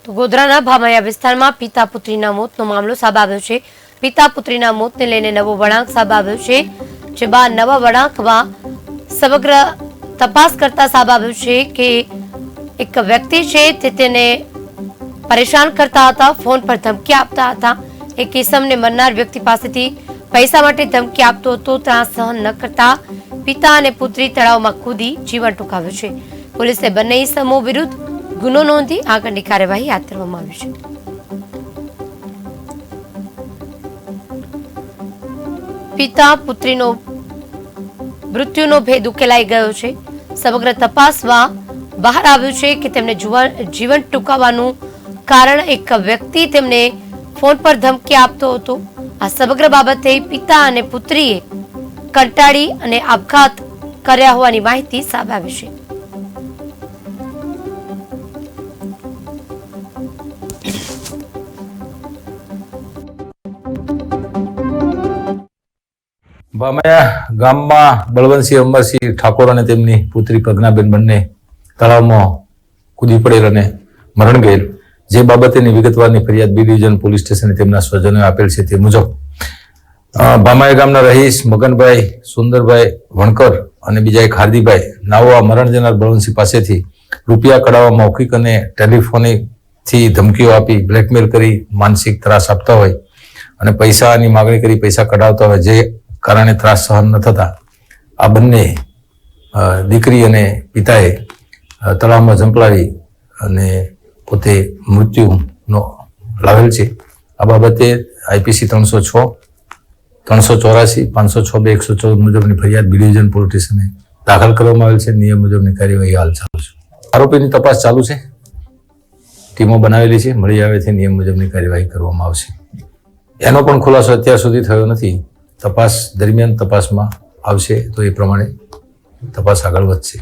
તો ગોધરાના ભામૈયા વિસ્તારમાં પિતા પુત્રીના મોતનો મામલો સામે આવ્યો છે। પિતા પુત્રીના મોતને લઈને નવો વળાંક સામે આવ્યો છે, જે બાદ નવા વળાંકમાં સમગ્ર તપાસ કરતા સામે આવ્યું છે કે એક વ્યક્તિ છે તે તેને પરેશાન કરતા હતા, ફોન પર ધમકી આપતા હતા। એક કિસ્સાને મરનાર વ્યક્તિ પાસેથી પૈસા માટે ધમકી આપતો હતો। ત્રાસ સહન ન કરતા પિતા અને પુત્રી તળાવમાં કૂદી જીવન ટૂંકાવ્યું છે। પોલીસે બંને ઇસમો વિરુદ્ધ ગુનો નોંધી આગળની કાર્યવાહી હાથ ધરવામાં આવી છે। પિતા પુત્રીનો મૃત્યુનો ભેદ ઉકેલાઈ ગયો છે। સમગ્ર તપાસમાં બહાર આવ્યું છે કે તેમને જીવન ટૂંકાવવાનું કારણ એક વ્યક્તિ તેમને ફોન પર ધમકી આપતો હતો। આ સમગ્ર બાબતે પિતા અને પુત્રીએ કંટાળી અને આપઘાત કર્યા હોવાની માહિતી સામે આવી છે। ભામૈયા ગામમાં બળવંતસિંહ અંબરસિંહ ઠાકોર અને તેમની પુત્રી પ્રજ્ઞાબેન બંને તળાવમાં કૂદી પડેલ અને મરણ ગયેલ, જે બાબતેની વિગતવારની ફરિયાદ બી ડિવિઝન પોલીસ સ્ટેશને તેમના સ્વજનોએ આપેલ છે। તે મુજબ ભામૈયા ગામના રહીશ મગનભાઈ સુંદરભાઈ વણકર અને બીજા એક હાર્દીભાઈ નાઓવા મરણ જનાર બળવંતસિંહ પાસેથી રૂપિયા કઢાવવા મૌખિક અને ટેલિફોનિકથી ધમકીઓ આપી બ્લેકમેલ કરી માનસિક ત્રાસ આપતા હોય અને પૈસાની માગણી કરી પૈસા કઢાવતા હોય, જે કારણે ત્રાસ સહન ન થતા આ બંને દીકરી અને પિતાએ તળાવમાં ઝંપલાવી અને પોતે મૃત્યુનો લાવેલ છે। આ બાબતે IPC 306, 384, 506(2) 114 મુજબની ફરિયાદ બી ડિવિઝન પોલીસ સ્ટેશને દાખલ કરવામાં આવેલ છે। નિયમ મુજબની કાર્યવાહી હાલ ચાલુ છે। આરોપીની તપાસ ચાલુ છે, ટીમો બનાવેલી છે, મળી આવેથી નિયમ મુજબની કાર્યવાહી કરવામાં આવશે। એનો પણ ખુલાસો અત્યાર સુધી થયો નથી, તપાસ દરમિયાન તપાસમાં આવશે તો એ પ્રમાણે તપાસ આગળ વધશે।